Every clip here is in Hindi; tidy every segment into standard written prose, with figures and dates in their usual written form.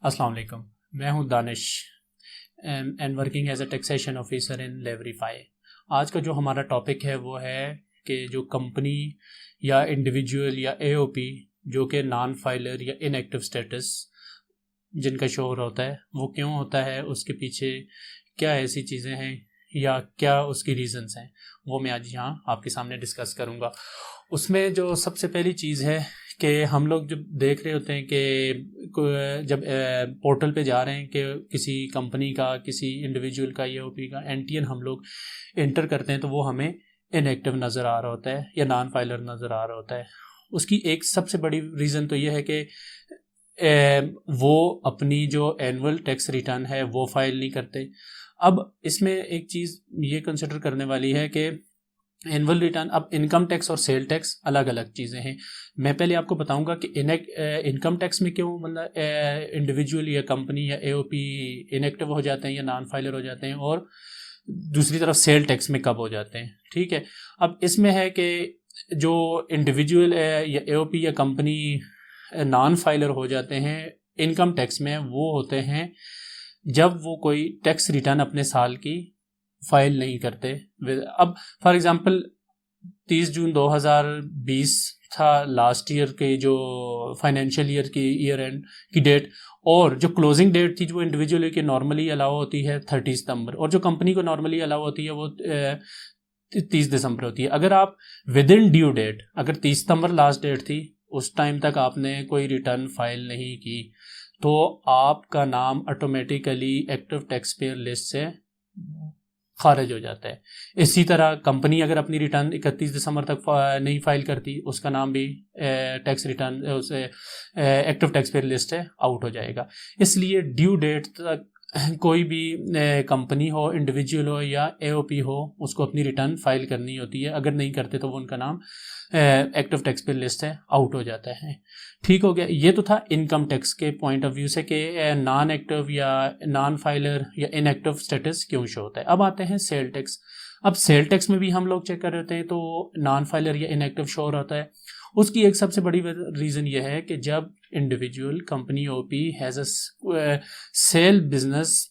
अस्सलाम वालेकुम। मैं हूं Danish and working as a taxation officer in लेवरीफाई। आज का जो हमारा टॉपिक है वो है कि जो कंपनी या इंडिविजुअल या एओपी जो कि नॉन फाइलर या इनएक्टिव स्टेटस जिनका शोर होता है वो क्यों होता है, उसके पीछे क्या ऐसी चीज़ें हैं या क्या उसकी रीज़न्स हैं, वो मैं आज यहाँ आपके सामने डिस्कस करूँगा। उसमें जो सबसे पहली चीज़ है कि हम लोग जब देख रहे होते हैं कि जब पोर्टल पे जा रहे हैं कि किसी कंपनी का, किसी इंडिविजुअल का, एओपी का एनटीएन हम लोग इंटर करते हैं तो वो हमें इनएक्टिव नज़र आ रहा होता है या नॉन फाइलर नज़र आ रहा होता है। उसकी एक सबसे बड़ी रीज़न तो ये है कि वो अपनी जो एनुअल टैक्स रिटर्न है वो फाइल नहीं करते। अब इसमें एक चीज़ ये कंसिडर करने वाली है कि एनुअल रिटर्न, अब इनकम टैक्स और सेल टैक्स अलग अलग चीज़ें हैं। मैं पहले आपको बताऊंगा कि इनकम टैक्स में क्यों मतलब इंडिविजुअल या कंपनी या एओपी इनएक्टिव हो जाते हैं या नॉन फाइलर हो जाते हैं, और दूसरी तरफ सेल टैक्स में कब हो जाते हैं। ठीक है, अब इसमें है कि जो इंडिविजुअल या एओपी या कंपनी नॉन फाइलर हो जाते हैं इनकम टैक्स में, वो होते हैं जब वो कोई टैक्स रिटर्न अपने साल की फाइल नहीं करते। अब फॉर एग्जांपल 30 जून 2020 था लास्ट ईयर के जो फाइनेंशियल ईयर की ईयर एंड की डेट, और जो क्लोजिंग डेट थी जो इंडिविजुअल की नॉर्मली अलाउ होती है 30 सितंबर, और जो कंपनी को नॉर्मली अलाउ होती है वो 30 दिसंबर होती है। अगर आप विद इन ड्यू डेट, अगर 30 सितंबर लास्ट डेट थी, उस टाइम तक आपने कोई रिटर्न फाइल नहीं की, तो आपका नाम automatically active tax payer list से खारिज हो जाता है। इसी तरह कंपनी अगर अपनी रिटर्न 31 दिसंबर तक नहीं फाइल करती, उसका नाम भी टैक्स रिटर्न उसे एक्टिव टैक्स पेयर लिस्ट से आउट हो जाएगा। इसलिए ड्यू डेट तक कोई भी कंपनी हो, इंडिविजुअल हो या एओपी हो, उसको अपनी रिटर्न फाइल करनी होती है। अगर नहीं करते तो वो उनका नाम एक्टिव टैक्स पेयर लिस्ट से आउट हो जाता है। ठीक हो गया। ये तो था इनकम टैक्स के पॉइंट ऑफ व्यू से कि नॉन एक्टिव या नॉन फाइलर या इनएक्टिव स्टेटस क्यों शो होता है। अब आते हैं सेल टैक्स। अब सेल टैक्स में भी हम लोग चेक कर रहे होते हैं तो नॉन फाइलर या इनएक्टिव शो होता है। उसकी एक सबसे बड़ी रीज़न ये है कि जब individual company OP has a sale business,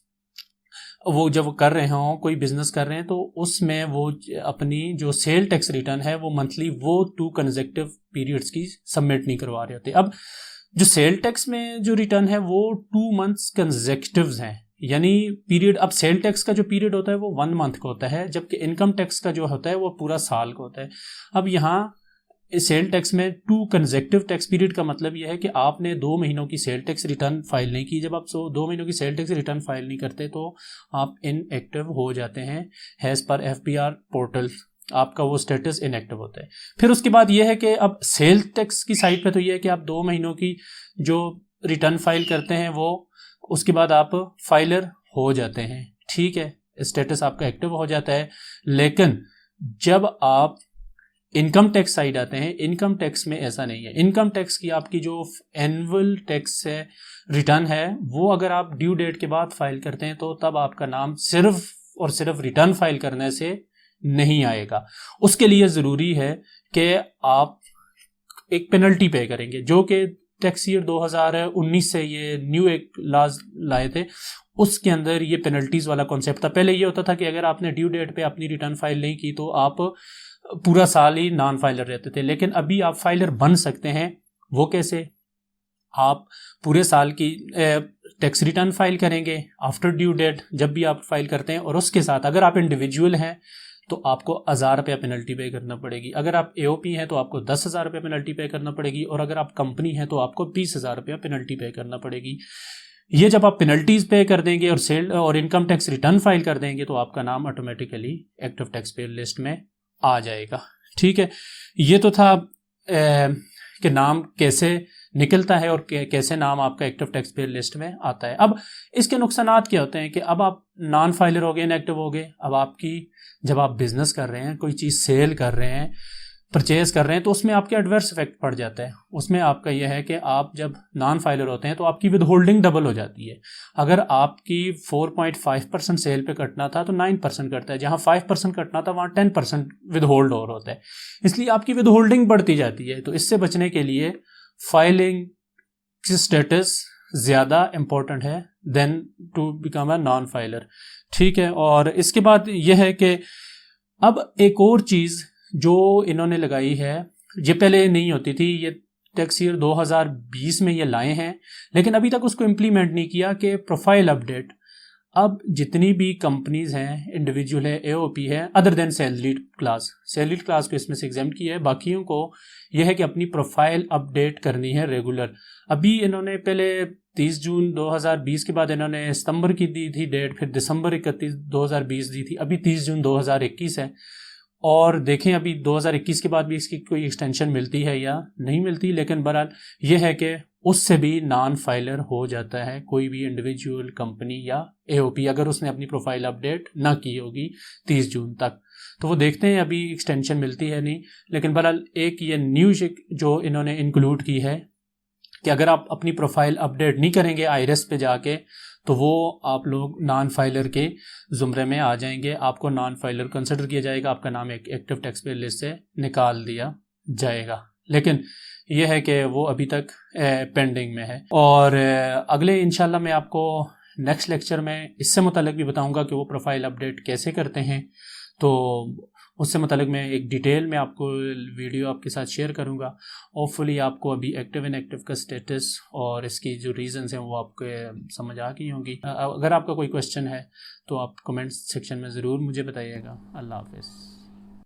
वो जब कर रहे हों, कोई बिजनेस कर रहे हैं, तो उसमें वो अपनी जो सेल टैक्स रिटर्न है वो मंथली वो 2 कंसेक्यूटिव पीरियड्स की सबमिट नहीं करवा रहे होते। अब जो सेल टैक्स में जो रिटर्न है वो 2 मंथ्स कंसेक्यूटिव्स हैं, यानी पीरियड। अब सेल टैक्स का जो पीरियड होता है वो 1 मंथ का होता है, जबकि इनकम टैक्स का जो होता है वो पूरा साल का होता है। अब यहाँ सेल टैक्स में 2 कंसेक्यूटिव टैक्स पीरियड का मतलब यह है कि आपने 2 महीनों की सेल टैक्स रिटर्न फाइल नहीं की। जब आप 2 महीनों की सेल टैक्स रिटर्न फाइल नहीं करते तो आप इनएक्टिव हो जाते हैं एज पर एफपीआर पोर्टल, आपका वो स्टेटस इनएक्टिव होता है। फिर उसके बाद यह है कि अब सेल टैक्स की साइड पे तो यह है कि आप 2 महीनों की जो रिटर्न फाइल करते हैं वो उसके बाद आप फाइलर हो जाते हैं। ठीक है, स्टेटस आपका एक्टिव हो जाता है। लेकिन जब आप इनकम टैक्स साइड आते हैं, इनकम टैक्स में ऐसा नहीं है। इनकम टैक्स की आपकी जो एनुअल टैक्स है रिटर्न है वो अगर आप ड्यू डेट के बाद फाइल करते हैं तो तब आपका नाम सिर्फ और सिर्फ रिटर्न फाइल करने से नहीं आएगा। उसके लिए ज़रूरी है कि आप एक पेनल्टी पे करेंगे, जो कि टैक्स ईयर 2019 से ये न्यू एक लॉज लाए थे, उसके अंदर ये पेनल्टीज वाला कॉन्सेप्ट था। पहले ये होता था कि अगर आपने ड्यू डेट पे अपनी रिटर्न फाइल नहीं की तो आप पूरा साल ही नॉन फाइलर रहते थे, लेकिन अभी आप फाइलर बन सकते हैं। वो कैसे? आप पूरे साल की टैक्स रिटर्न फाइल करेंगे आफ्टर ड्यू डेट जब भी आप फाइल करते हैं, और उसके साथ अगर आप इंडिविजुअल हैं तो आपको 1000 रुपया पेनल्टी पे करना पड़ेगी। अगर आप एओपी हैं तो आपको 10,000 रुपया पेनल्टी पे करना पड़ेगी, और अगर आप कंपनी हैं तो आपको 20,000 रुपया पेनल्टी पे करना पड़ेगी। ये जब आप पेनल्टीज पे कर देंगे और सेल और इनकम टैक्स रिटर्न फाइल कर देंगे तो आपका नाम automatically active tax payer list में आ जाएगा। ठीक है, ये तो था कि नाम कैसे निकलता है और कैसे नाम आपका एक्टिव टैक्स पेयर लिस्ट में आता है। अब इसके नुकसानात क्या होते हैं कि अब आप नॉन फाइलर हो गए, इनएक्टिव हो गए। अब आपकी जब आप बिजनेस कर रहे हैं, कोई चीज़ सेल कर रहे हैं, परचेज कर रहे हैं, तो उसमें आपके एडवर्स इफेक्ट पड़ जाता है। उसमें आपका यह है कि आप जब नॉन फाइलर होते हैं तो आपकी विद होल्डिंग डबल हो जाती है। अगर आपकी 4.5% सेल पे कटना था तो 9% कटता है, जहां 5% कटना था वहां 10% विद होल्ड और होता है, इसलिए आपकी विद होल्डिंग बढ़ती जाती है। तो इससे बचने के लिए फाइलिंग स्टेटस ज़्यादा इम्पोर्टेंट है than to become a non filer. ठीक है, और इसके बाद यह है कि अब एक और चीज़ जो इन्होंने लगाई है, ये पहले नहीं होती थी, ये टैक्स ईयर 2020 में ये लाए हैं, लेकिन अभी तक उसको इम्प्लीमेंट नहीं किया कि प्रोफाइल अपडेट। अब जितनी भी कंपनीज हैं, इंडिविजुअल है, एओपी है, अदर देन सैलरीड क्लास को इसमें से एग्जाम किया है, बाकियों को यह है कि अपनी प्रोफाइल अपडेट करनी है रेगुलर। अभी इन्होंने पहले 30 जून 2020 के बाद इन्होंने सितंबर की दी थी डेट, फिर दिसंबर 31 2020 दी थी, अभी 30 जून 2021 है। और देखें अभी 2021 के बाद भी इसकी कोई एक्सटेंशन मिलती है या नहीं मिलती, लेकिन बहरहाल यह है कि उससे भी नॉन फाइलर हो जाता है कोई भी इंडिविजुअल कंपनी या एओपी, अगर उसने अपनी प्रोफाइल अपडेट ना की होगी 30 जून तक। तो वो देखते हैं अभी एक्सटेंशन मिलती है नहीं, लेकिन बहरहाल एक ये न्यूज़ जो इन्होंने इंक्लूड की है कि अगर आप अपनी प्रोफाइल अपडेट नहीं करेंगे आईआरएस पे जाके, तो वो आप लोग नॉन फाइलर के ज़ुमरे में आ जाएंगे, आपको नॉन फाइलर कंसिडर किया जाएगा, आपका नाम एक एक्टिव टैक्स पेयर लिस्ट से निकाल दिया जाएगा। लेकिन यह है कि वो अभी तक पेंडिंग में है। और अगले इंशाल्लाह मैं आपको नेक्स्ट लेक्चर में इससे मुतालिक भी बताऊंगा कि वो प्रोफाइल अपडेट कैसे करते हैं। तो उससे मुतालिक मैं एक डिटेल में आपको वीडियो आपके साथ शेयर करूंगा। होपफुली आपको अभी एक्टिव इनएक्टिव का स्टेटस और इसकी जो रीज़न्स हैं वो आपको समझ आ गई होंगी। अगर आपका कोई क्वेश्चन है तो आप कमेंट सेक्शन में ज़रूर मुझे बताइएगा। अल्लाह हाफ़िज़।